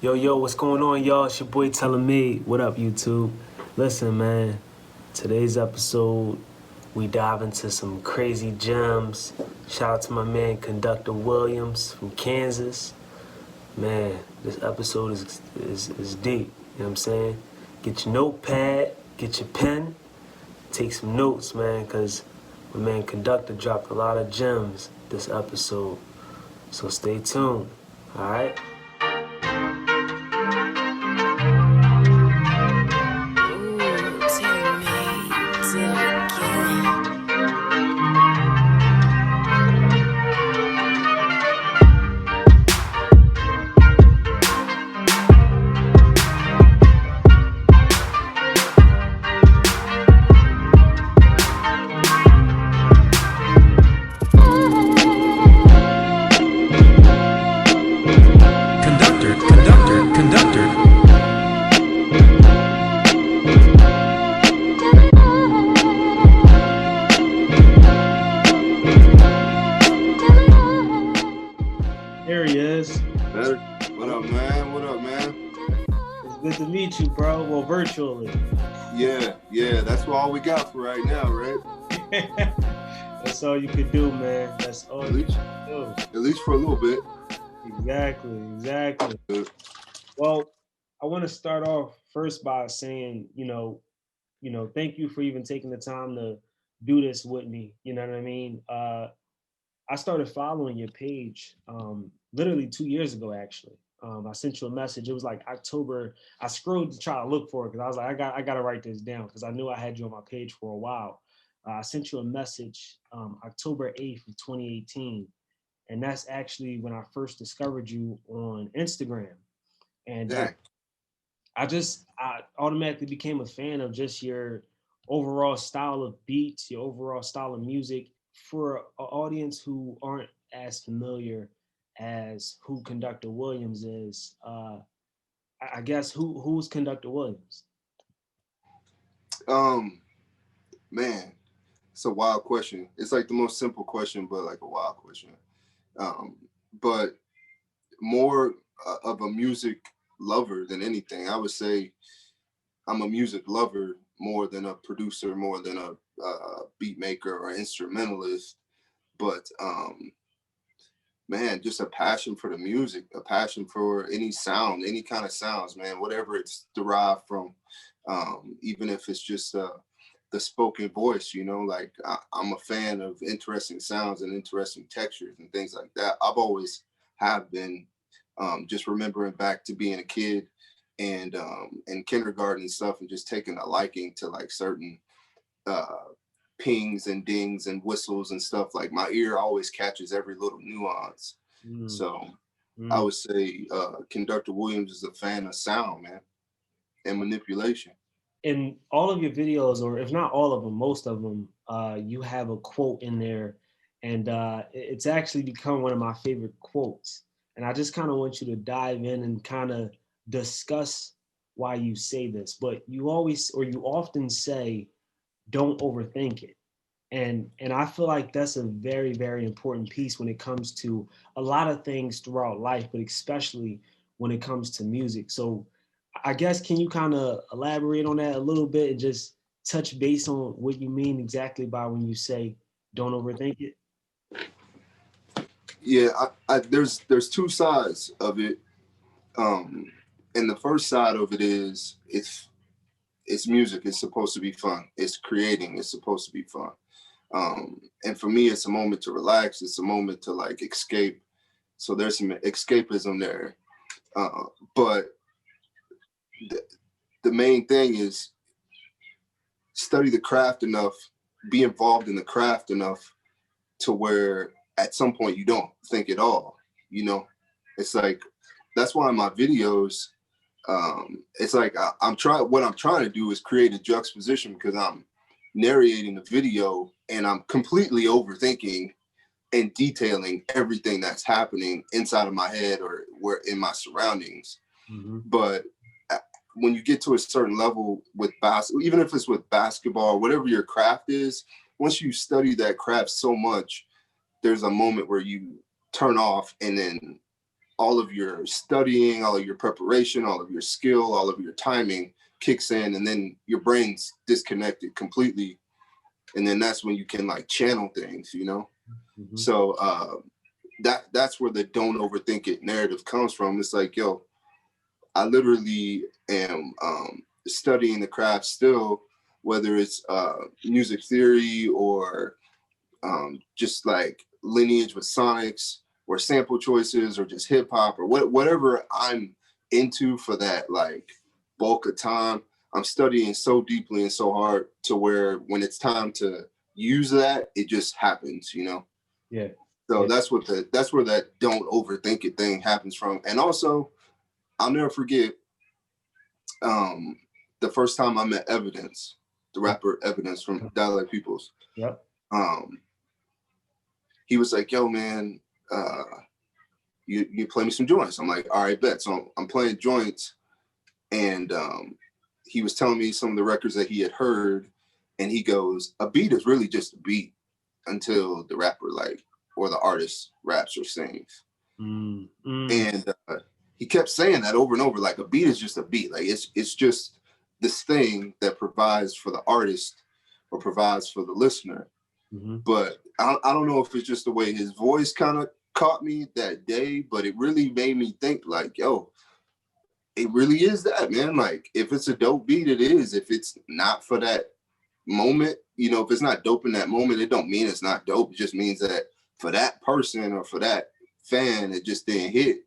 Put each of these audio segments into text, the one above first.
Yo, what's going on, y'all? It's your boy telling me. What up, YouTube? Listen, man, today's episode, we dive into some crazy gems. Shout out to my man, Conductor Williams from Kansas. Man, this episode is deep, you know what I'm saying? Get your notepad, get your pen, take some notes, man, because my man Conductor dropped a lot of gems this episode. So stay tuned, all right? Conductor. There he is. What up, man? What up, man? It's good to meet you, bro. Well, virtually. Yeah. That's all we got for right now, right? That's all you could do, man. That's all you could do. At least for a little bit. Exactly. Well, I want to start off first by saying, thank you for even taking the time to do this with me. You know what I mean? I started following your page literally 2 years ago, actually. I sent you a message. It was like October. I scrolled to try to look for it because I was like, I got to write this down because I knew I had you on my page for a while. I sent you a message October 8th of 2018. And that's actually when I first discovered you on Instagram. And I automatically became a fan of just your overall style of beats, your overall style of music. For an audience who aren't as familiar as who Conductor Williams is, I guess who's Conductor Williams? Man, it's a wild question. It's like the most simple question, but like a wild question. But more of a music lover than anything. I would say I'm a music lover more than a producer, more than a beat maker or instrumentalist. But man, just a passion for the music, a passion for any sound, any kind of sounds, man, whatever it's derived from, even if it's just the spoken voice, like I'm a fan of interesting sounds and interesting textures and things like that. I've always have been, just remembering back to being a kid and in kindergarten and stuff, and just taking a liking to like certain pings and dings and whistles and stuff. Like my ear always catches every little nuance. So I would say Conductor Williams is a fan of sound, man, and manipulation. In all of your videos, or if not all of them, most of them, you have a quote in there, and it's actually become one of my favorite quotes. And I just kind of want you to dive in and kind of discuss why you say this. But you often say, "Don't overthink it," and I feel like that's a very, very important piece when it comes to a lot of things throughout life, but especially when it comes to music. So I guess, can you kind of elaborate on that a little bit and just touch base on what you mean exactly by when you say don't overthink it? Yeah, there's two sides of it. And the first side of it is it's music. It's supposed to be fun. It's creating. It's supposed to be fun. And for me, it's a moment to relax. It's a moment to like escape. So there's some escapism there. But the main thing is study the craft enough, be involved in the craft enough to where at some point you don't think at all. It's like, that's why in my videos, it's like what I'm trying to do is create a juxtaposition, because I'm narrating the video and I'm completely overthinking and detailing everything that's happening inside of my head or where in my surroundings. Mm-hmm. But when you get to a certain level with basketball, even if it's with basketball, whatever your craft is, once you study that craft so much, there's a moment where you turn off and then all of your studying, all of your preparation, all of your skill, all of your timing kicks in, and then your brain's disconnected completely. And then that's when you can like channel things, you know? Mm-hmm. So that's where the don't overthink it narrative comes from. It's like, yo, I literally am studying the craft still, whether it's music theory or just like lineage with sonics or sample choices or just hip hop or whatever I'm into for that like bulk of time. I'm studying so deeply and so hard to where when it's time to use that, it just happens, you know? Yeah. So Yeah. that's where that don't overthink it thing happens from. And also, I'll never forget the first time I met Evidence, the rapper Evidence from Dialect Peoples. Yep. He was like, yo, man, you play me some joints. I'm like, all right, bet. So I'm playing joints. And he was telling me some of the records that he had heard. And he goes, a beat is really just a beat until the rapper like, or the artist raps or sings. And he kept saying that over and over, like a beat is just a beat. Like it's just this thing that provides for the artist or provides for the listener. Mm-hmm. But I don't know if it's just the way his voice kind of caught me that day, but it really made me think like, yo, it really is that, man. Like if it's a dope beat, it is. If it's not for that moment, you know, if it's not dope in that moment, it don't mean it's not dope. It just means that for that person or for that fan, it just didn't hit.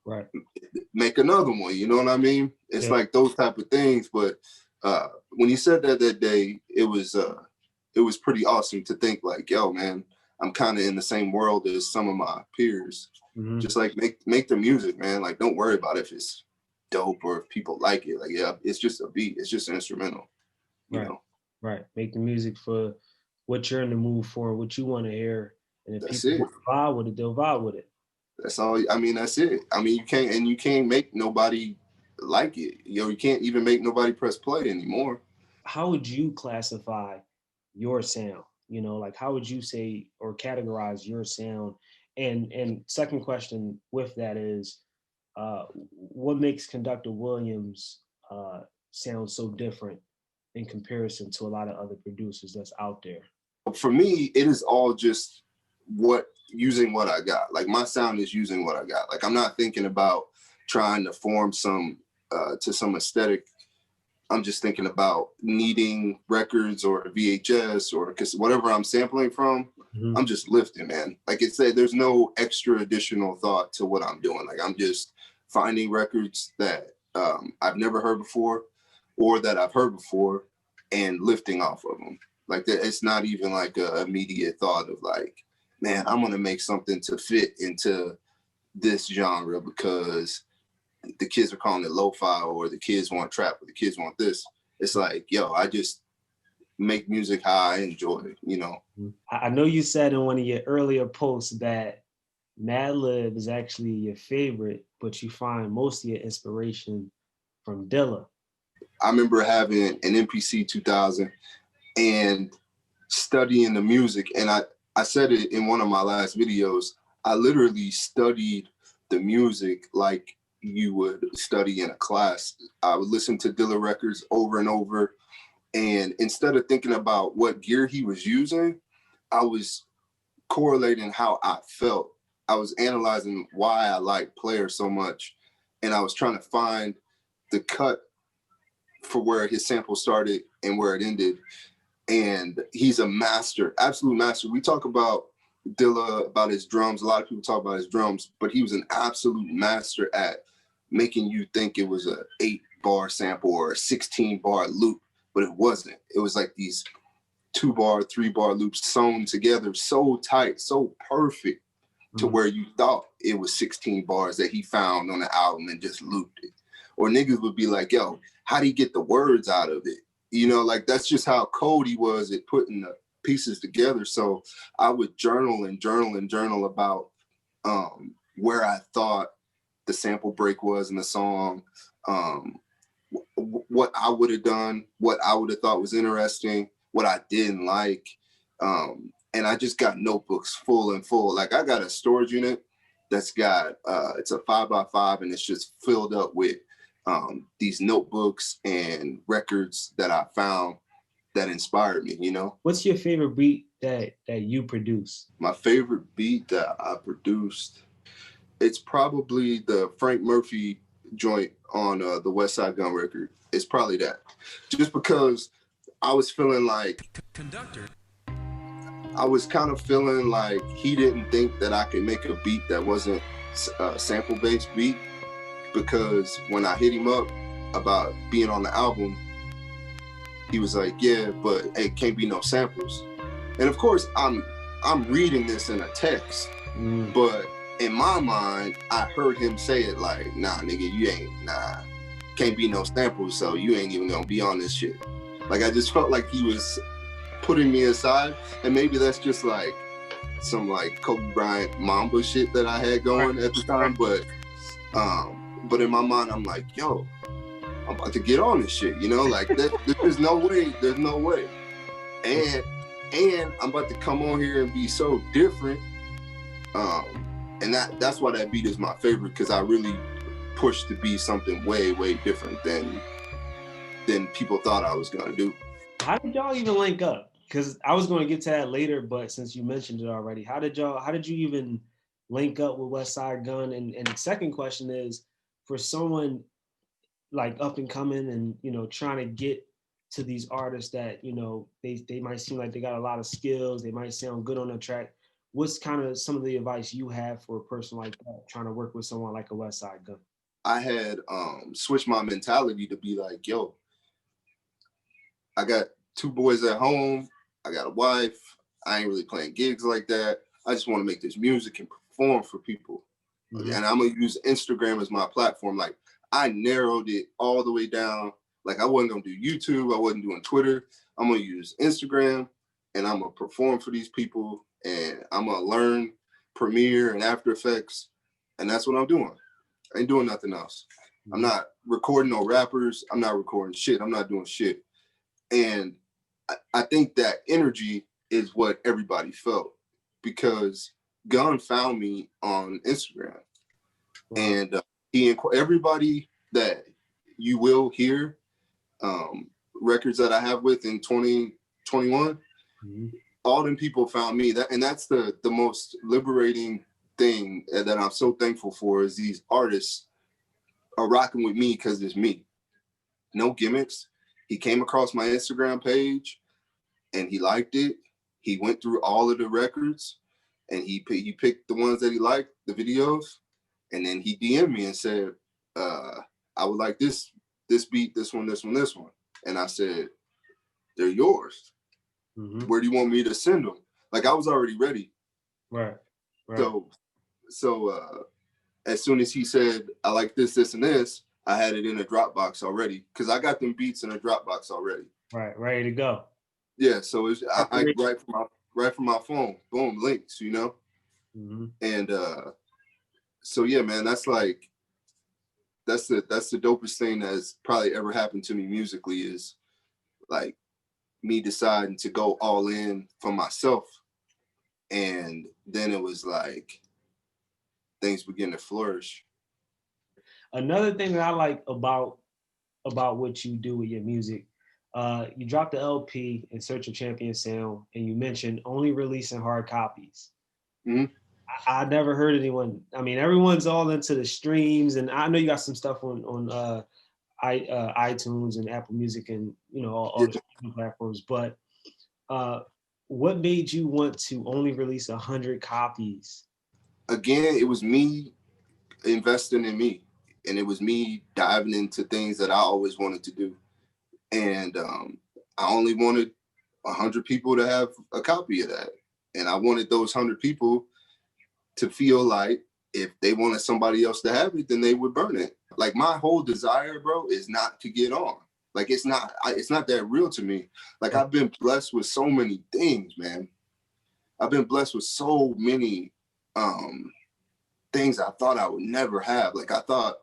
Right. Make another one, you know what I mean? It's like those type of things. But when you said that day, it was pretty awesome to think like, yo, man, I'm kind of in the same world as some of my peers. Mm-hmm. Just like make the music, man. Like don't worry about if it's dope or if people like it. Like, yeah, it's just a beat. It's just an instrumental, you know? Right. Make the music for what you're in the mood for, what you want to hear. And if That's people it. want to vibe with it, they'll vibe with it. That's all. I mean, that's it. I mean, you can't make nobody like it. You know, you can't even make nobody press play anymore. How would you classify your sound? You know, like how would you say or categorize your sound? And second question with that is, what makes Conductor Williams sound so different in comparison to a lot of other producers that's out there? For me, it is all just using what I got. Like my sound is using what I got. Like I'm not thinking about trying to form some to some aesthetic. I'm just thinking about needing records or VHS or because whatever I'm sampling from, I'm just lifting, man. Like it said, there's no extra additional thought to what I'm doing. Like I'm just finding records that I've never heard before or that I've heard before and lifting off of them. Like that, it's not even like a immediate thought of like, man, I'm gonna make something to fit into this genre because the kids are calling it lo-fi or the kids want trap or the kids want this. It's like, yo, I just make music how I enjoy, you know. I know you said in one of your earlier posts that Madlib is actually your favorite, but you find most of your inspiration from Dilla. I remember having an MPC 2000 and studying the music. And I said it in one of my last videos. I literally studied the music like you would study in a class. I would listen to Dilla records over and over. And instead of thinking about what gear he was using, I was correlating how I felt. I was analyzing why I liked Player so much. And I was trying to find the cut for where his sample started and where it ended. And he's a master, absolute master. We talk about Dilla, about his drums. A lot of people talk about his drums, but he was an absolute master at making you think it was a 8-bar sample or a 16-bar loop, but it wasn't. It was like these 2-bar, 3-bar loops sewn together so tight, so perfect to where you thought it was 16 bars that he found on the album and just looped it. Or niggas would be like, yo, how do you get the words out of it? You know, like that's just how cold he was at putting the pieces together. So I would journal about where I thought the sample break was in the song, what I would have done, what I would have thought was interesting, what I didn't like. And I just got notebooks full and full. Like I got a storage unit that's got it's a 5x5, and it's just filled up with these notebooks and records that I found that inspired me, you know. What's your favorite beat that you produce? My favorite beat that I produced, it's probably the Frank Murphy joint on the Westside Gunn record. It's probably that. Just because I was feeling like Conductor. I was kind of feeling like he didn't think that I could make a beat that wasn't a sample-based beat, because when I hit him up about being on the album, he was like, yeah, but it can't be no samples. And of course, I'm reading this in a text, but in my mind, I heard him say it like, nah, nigga, you ain't, nah, can't be no samples, so you ain't even gonna be on this shit. Like, I just felt like he was putting me aside, and maybe that's just like some like Kobe Bryant Mamba shit that I had going at the time, but in my mind, I'm like, yo, I'm about to get on this shit, you know, like there's no way, and I'm about to come on here and be so different, and that's why that beat is my favorite, because I really pushed to be something way different than people thought I was gonna do. How did y'all even link up? Because I was going to get to that later, but since you mentioned it already, how did you even link up with Westside Gunn? And the second question is, for someone like up and coming and, you know, trying to get to these artists that, you know, they might seem like they got a lot of skills, they might sound good on the track. What's kind of some of the advice you have for a person like that trying to work with someone like a Westside Gunn? I had switched my mentality to be like, yo, I got 2 boys at home, I got a wife, I ain't really playing gigs like that. I just want to make this music and perform for people. Mm-hmm. And I'm going to use Instagram as my platform. Like, I narrowed it all the way down. Like, I wasn't going to do YouTube. I wasn't doing Twitter. I'm going to use Instagram, and I'm going to perform for these people, and I'm going to learn Premiere and After Effects. And that's what I'm doing. I ain't doing nothing else. Mm-hmm. I'm not recording no rappers. I'm not recording shit. I'm not doing shit. And I think that energy is what everybody felt, because Gunn found me on Instagram. Wow. And everybody that you will hear records that I have with in 2021, mm-hmm. all them people found me. And that's the most liberating thing that I'm so thankful for, is these artists are rocking with me because it's me. No gimmicks. He came across my Instagram page and he liked it. He went through all of the records and he picked the ones that he liked, the videos, and then he DM'd me and said, I would like this beat, this one. And I said, they're yours. Mm-hmm. Where do you want me to send them? Like, I was already ready. Right. So as soon as he said, I like this, and this, I had it in a Dropbox already, because I got them beats in a Dropbox already. Right, ready to go. Yeah, so I right from my phone, boom, links, you know. Mm-hmm. And so yeah, man, that's the dopest thing that's probably ever happened to me musically, is like me deciding to go all in for myself, and then it was like things begin to flourish. Another thing that I like about what you do with your music, you dropped the LP In Search of Champion Sound, and you mentioned only releasing hard copies. Mm-hmm. I never heard anyone. I mean, everyone's all into the streams, and I know you got some stuff on iTunes and Apple Music and, you know, all the streaming platforms. But what made you want to only release 100 copies? Again, it was me investing in me. And it was me diving into things that I always wanted to do. And I only wanted 100 people to have a copy of that. And I wanted those 100 people to feel like if they wanted somebody else to have it, then they would burn it. Like, my whole desire, bro, is not to get on. Like, it's not that real to me. Like, I've been blessed with so many things, man. I've been blessed with so many things I thought I would never have. Like, I thought,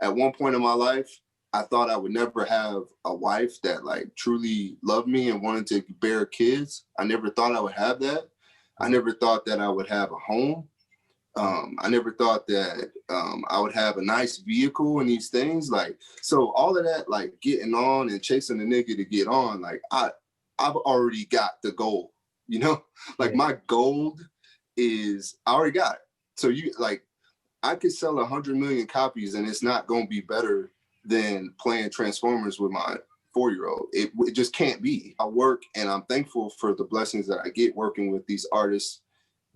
at one point in my life, I thought I would never have a wife that like truly loved me and wanted to bear kids. I never thought I would have that. I never thought that I would have a home. I never thought that I would have a nice vehicle and these things. Like, so all of that, like getting on and chasing the nigga to get on, like I've already got the goal, you know? Like my gold is I already got it. So you like I could sell 100 million copies and it's not gonna be better than playing Transformers with my 4-year-old. It just can't be. I work and I'm thankful for the blessings that I get working with these artists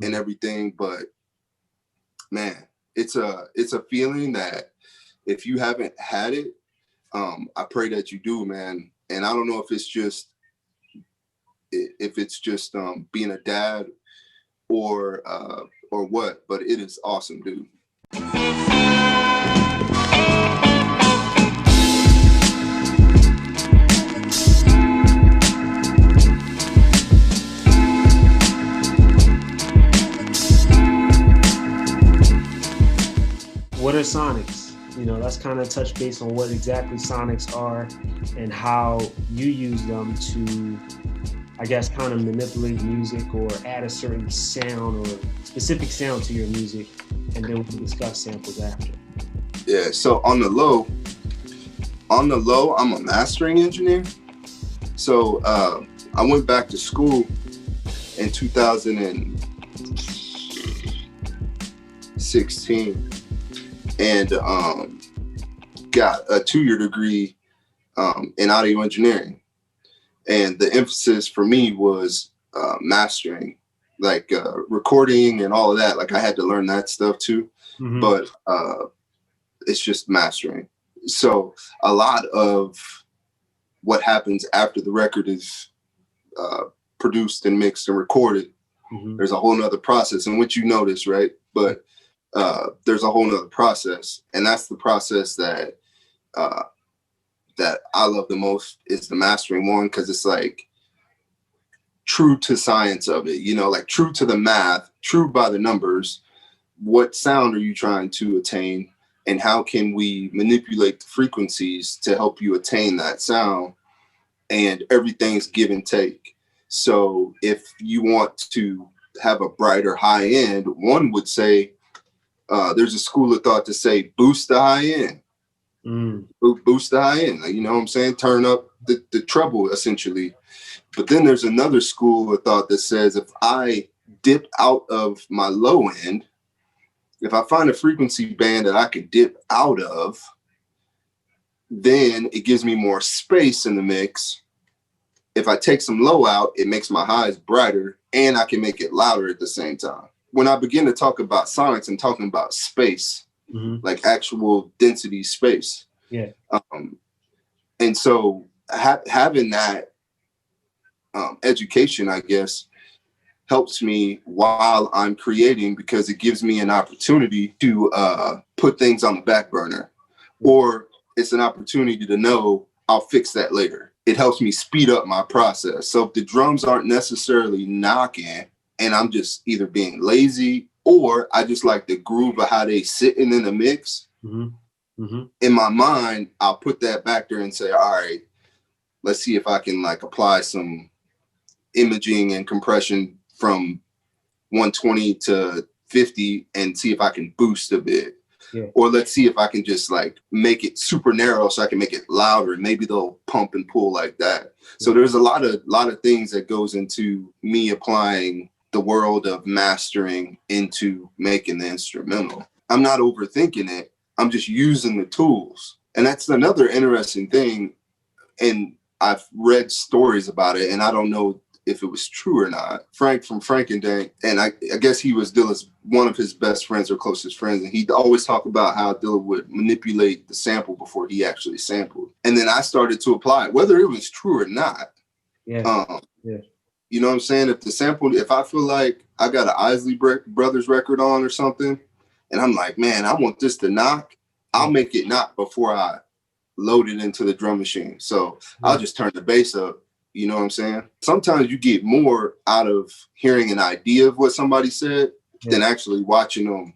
and everything, but man, it's a feeling that if you haven't had it, I pray that you do, man. And I don't know if it's just being a dad or what, but it is awesome, dude. What are sonics? You know, let's kind of touch base on what exactly sonics are and how you use them to, I guess, kind of manipulate music or add a certain sound or specific sound to your music, and then we can discuss samples after. Yeah, so on the low, I'm a mastering engineer. So I went back to school in 2016 and got a 2-year degree in audio engineering. And the emphasis for me was mastering, like recording and all of that. Like I had to learn that stuff too, but it's just mastering. So a lot of what happens after the record is produced and mixed and recorded, there's a whole nother process in which you notice, right? But there's a whole nother process, and that's the process that that I love the most is the mastering one, because it's like true to science of it, you know, like true to the math, true by the numbers. What sound are you trying to attain, and how can we manipulate the frequencies to help you attain that sound? And everything's give and take. So if you want to have a brighter high end, one would say there's a school of thought to say boost the high end. Boost the high end, you know what I'm saying? Turn up the treble essentially. But then there's another school of thought that says if I dip out of my low end, if I find a frequency band that I could dip out of, then it gives me more space in the mix. If I take some low out, it makes my highs brighter and I can make it louder at the same time. When I begin to talk about sonics, I'm talking about space, like actual density space. Yeah. And so having that education, I guess, helps me while I'm creating, because it gives me an opportunity to put things on the back burner, or it's an opportunity to know I'll fix that later. It helps me speed up my process. So if the drums aren't necessarily knocking and I'm just either being lazy or I just like the groove of how they sitting in the mix, in my mind, I'll put that back there and say, all right, let's see if I can like apply some imaging and compression from 120 to 50 and see if I can boost a bit. Yeah. Or let's see if I can just like make it super narrow so I can make it louder. Maybe they'll pump and pull like that. Yeah. So there's a lot of things that goes into me applying the world of mastering into making the instrumental. I'm not overthinking it. I'm just using the tools. And that's another interesting thing. And I've read stories about it, and I don't know if it was true or not. Frank from Frank and Dank, and I guess he was Dilla's one of his best friends or closest friends, and he'd always talk about how Dilla would manipulate the sample before he actually sampled. And then I started to apply it, whether it was true or not. Yeah. You know what I'm saying? If the sample, if I feel like I got an Isley Brothers record on or something, and I'm like, man, I want this to knock, I'll make it knock before I load it into the drum machine. So I'll just turn the bass up. You know what I'm saying? Sometimes you get more out of hearing an idea of what somebody said than actually watching them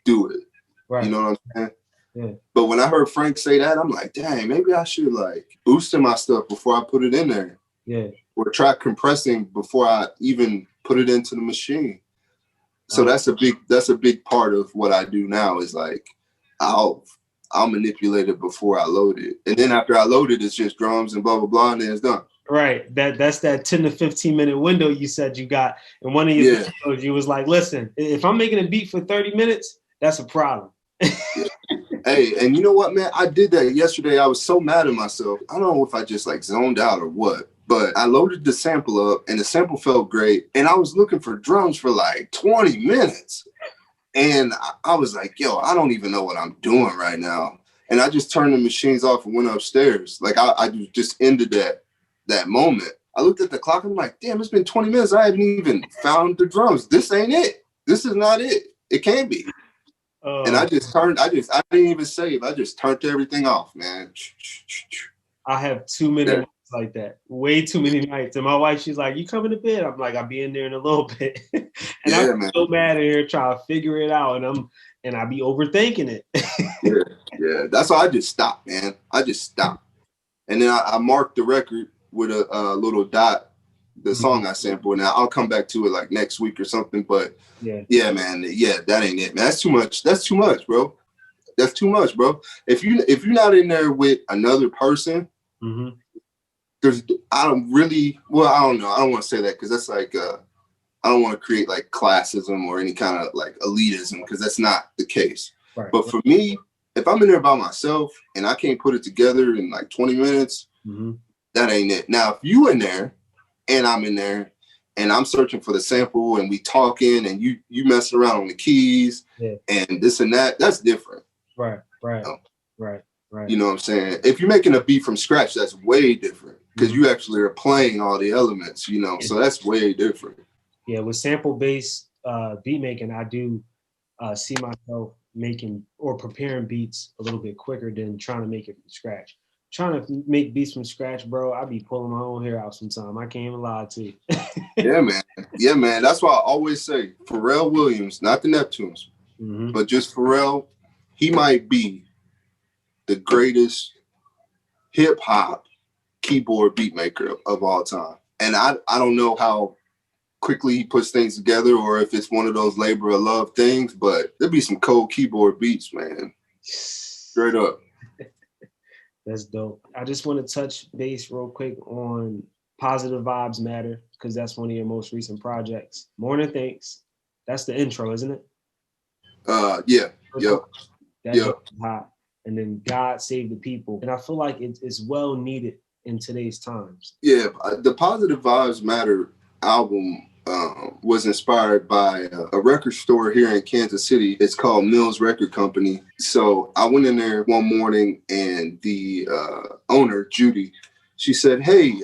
do it. Right. You know what I'm saying? Yeah. But when I heard Frank say that, I'm like, dang, maybe I should like boost my stuff before I put it in there. Yeah. Or try compressing before I even put it into the machine. So that's a big part of what I do now is like I'll manipulate it before I load it. And then after I load it, it's just drums and blah, blah, blah, and then it's done. Right. That's that 10 to 15 minute window you said you got. And one of your videos, you was like, listen, if I'm making a beat for 30 minutes, that's a problem. Hey, and you know what, man? I did that yesterday. I was so mad at myself. I don't know if I just like zoned out or what, but I loaded the sample up and the sample felt great. And I was looking for drums for like 20 minutes. And I was like, yo, I don't even know what I'm doing right now. And I just turned the machines off and went upstairs. Like I just ended that moment. I looked at the clock. I'm like, damn, it's been 20 minutes. I haven't even found the drums. This ain't it. This is not it. It can't be. And I didn't even save. I just turned everything off, man. I have too many nights like that. Way too many nights. And my wife, she's like, you coming to bed? I'm like, I'll be in there in a little bit. And I'm so mad at her trying to figure it out. And I be overthinking it. Yeah. That's why I just stopped, man. I just stopped. And then I marked the record with a little dot, the song I sampled. Now I'll come back to it like next week or something. But yeah, man. Yeah, that ain't it, man. That's too much. That's too much, bro. That's too much, bro. If you're not in there with another person, I don't know. I don't want to say that because that's like I don't want to create like classism or any kind of like elitism because that's not the case. Right. But for me, if I'm in there by myself and I can't put it together in like 20 minutes, that ain't it. Now, if you in there and I'm in there and I'm searching for the sample and we talking and you messing around on the keys and this and that, that's different. Right. You know? Right. You know what I'm saying? If you're making a beat from scratch, that's way different because you actually are playing all the elements, you know, so that's way different. Yeah, with sample-based beat making, I do see myself making or preparing beats a little bit quicker than trying to make it from scratch. Trying to make beats from scratch, bro, I be pulling my own hair out sometimes. I can't even lie to you. Yeah, man. That's why I always say Pharrell Williams, not the Neptunes, but just Pharrell, he might be the greatest hip hop keyboard beat maker of all time. And I don't know how quickly he puts things together or if it's one of those labor of love things, but there'd be some cold keyboard beats, man. Straight up. That's dope. I just want to touch base real quick on Positive Vibes Matter because that's one of your most recent projects. Morning Thanks. That's the intro, isn't it? Yeah. That's hot. And then God Save the People. And I feel like it's well needed in today's times. Yeah, the Positive Vibes Matter album was inspired by a record store here in Kansas City. It's called Mills Record Company. So I went in there one morning and the owner, Judy, she said, hey,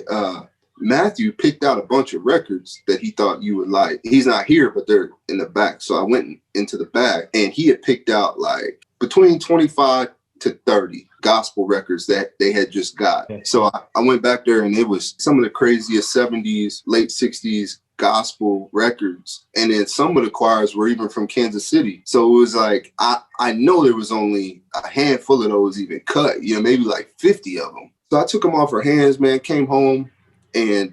Matthew picked out a bunch of records that he thought you would like. He's not here, but they're in the back. So I went into the back and he had picked out like between 25 to 30 gospel records that they had just got. So I went back there and it was some of the craziest 70s, late 60s gospel records. And then some of the choirs were even from Kansas City. So it was like, I know there was only a handful of those even cut, you know, maybe like 50 of them. So I took them off her hands, man, came home and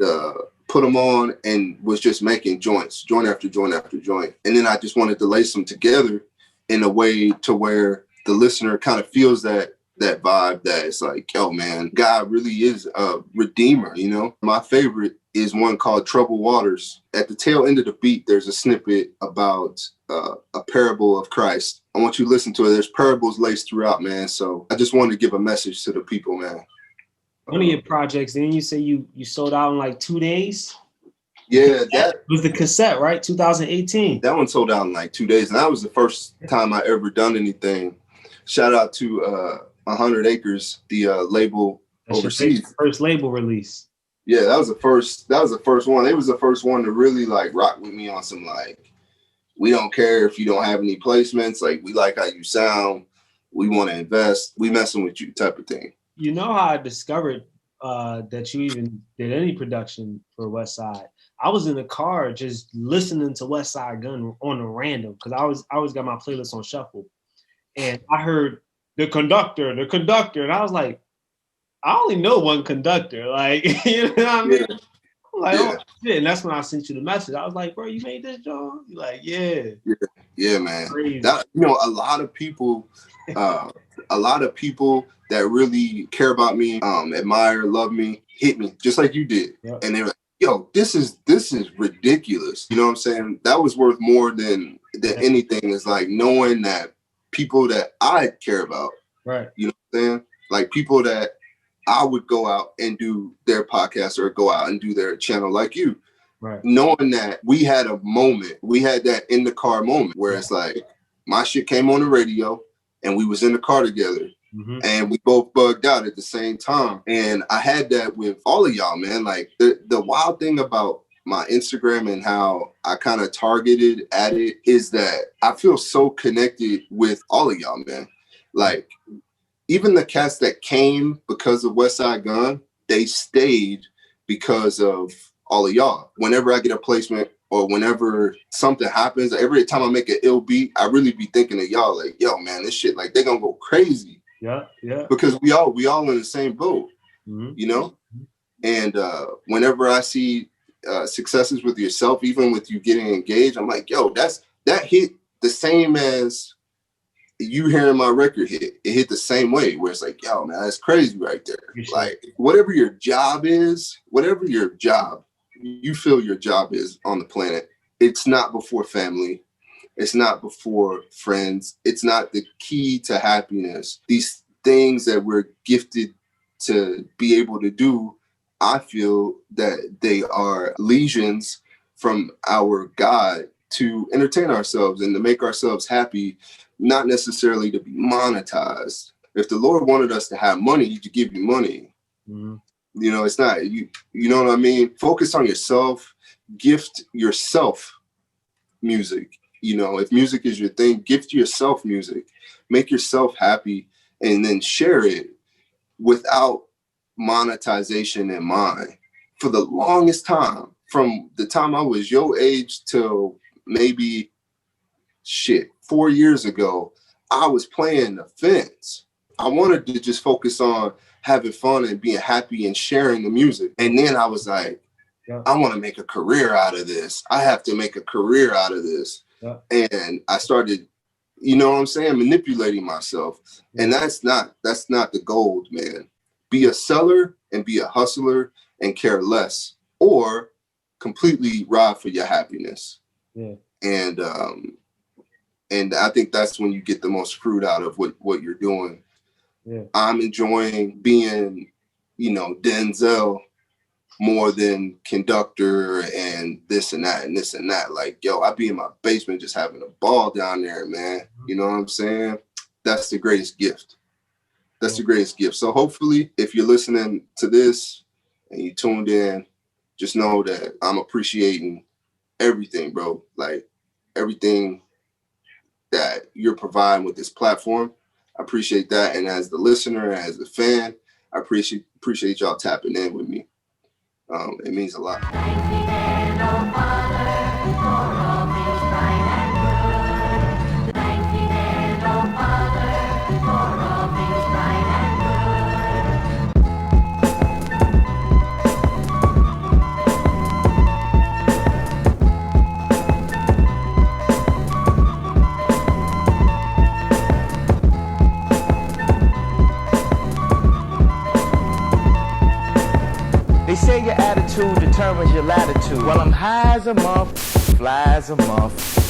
put them on and was just making joint after joint after joint. And then I just wanted to lace them together in a way to where the listener kind of feels that vibe that it's like, yo, man, God really is a redeemer, you know? My favorite is one called Troubled Waters. At the tail end of the beat, there's a snippet about a parable of Christ. I want you to listen to it. There's parables laced throughout, man. So I just wanted to give a message to the people, man. One of your projects, didn't you say you sold out in like 2 days? Yeah, that was the cassette, right? 2018. That one sold out in like 2 days. And that was the first time I ever done anything. Shout out to 100 Acres, the label overseas. First label release. Yeah, that was the first one. It was the first one to really like rock with me on some like, we don't care if you don't have any placements. Like, we like how you sound. We want to invest. We messing with you type of thing. You know how I discovered that you even did any production for Westside? I was in the car just listening to Westside Gunn on a random because I always got my playlist on shuffle. And I heard the conductor, and I was like, I only know one Conductor. Like, you know what I mean? Yeah. Like, oh shit. And that's when I sent you the message. I was like, bro, you made this, John? You're like, yeah. Yeah, man. Crazy. That, a lot of people that really care about me, admire, love me, hit me just like you did. Yep. And they're like, yo, this is ridiculous. You know what I'm saying? That was worth more than anything, is like knowing that people that I care about, right? You know what I'm saying? Like people that I would go out and do their podcast or go out and do their channel like you. Right. Knowing that we had a moment, we had that in the car moment where it's like my shit came on the radio and we was in the car together. Mm-hmm. And we both bugged out at the same time. And I had that with all of y'all, man. Like the wild thing about my Instagram and how I kind of targeted at it is that I feel so connected with all of y'all, man. Like even the cats that came because of Westside Gunn, they stayed because of all of y'all. Whenever I get a placement or whenever something happens, every time I make an ill beat, I really be thinking of y'all like, yo, man, this shit, like, they gonna go crazy. Yeah. Because we all in the same boat, you know? And whenever I see successes with yourself, even with you getting engaged, I'm like, yo, that hit the same as you hearing my record hit. It hit the same way where it's like, yo, man, that's crazy right there. Like whatever your job is, you feel your job is on the planet, it's not before family. It's not before friends. It's not the key to happiness. These things that we're gifted to be able to do, I feel that they are lesions from our God to entertain ourselves and to make ourselves happy, not necessarily to be monetized. If the Lord wanted us to have money, he could give you money. Mm-hmm. You know, it's not, you know what I mean? Focus on yourself, gift yourself music. You know, if music is your thing, gift yourself music, make yourself happy, and then share it without monetization in mind. For the longest time, from the time I was your age till maybe 4 years ago, I was playing the fence. I wanted to just focus on having fun and being happy and sharing the music. And then I was like, I want to make a career out of this. I have to make a career out of this. Yeah. And I started, you know what I'm saying, manipulating myself. Yeah. And that's not the gold, man. Be a seller and be a hustler and care less, or completely ride for your happiness. Yeah. And I think that's when you get the most fruit out of what you're doing. Yeah. I'm enjoying being, you know, Denzel more than Conductor and this and that and this and that. Like, yo, I be in my basement just having a ball down there, man. You know what I'm saying? That's the greatest gift. That's the greatest gift. So hopefully, if you're listening to this and you tuned in, just know that I'm appreciating everything, bro. Like everything that you're providing with this platform. I appreciate that. And as the listener, as the fan, I appreciate y'all tapping in with me. It means a lot. They say your attitude determines your latitude. Well, I'm high as a muff, fly as a muff.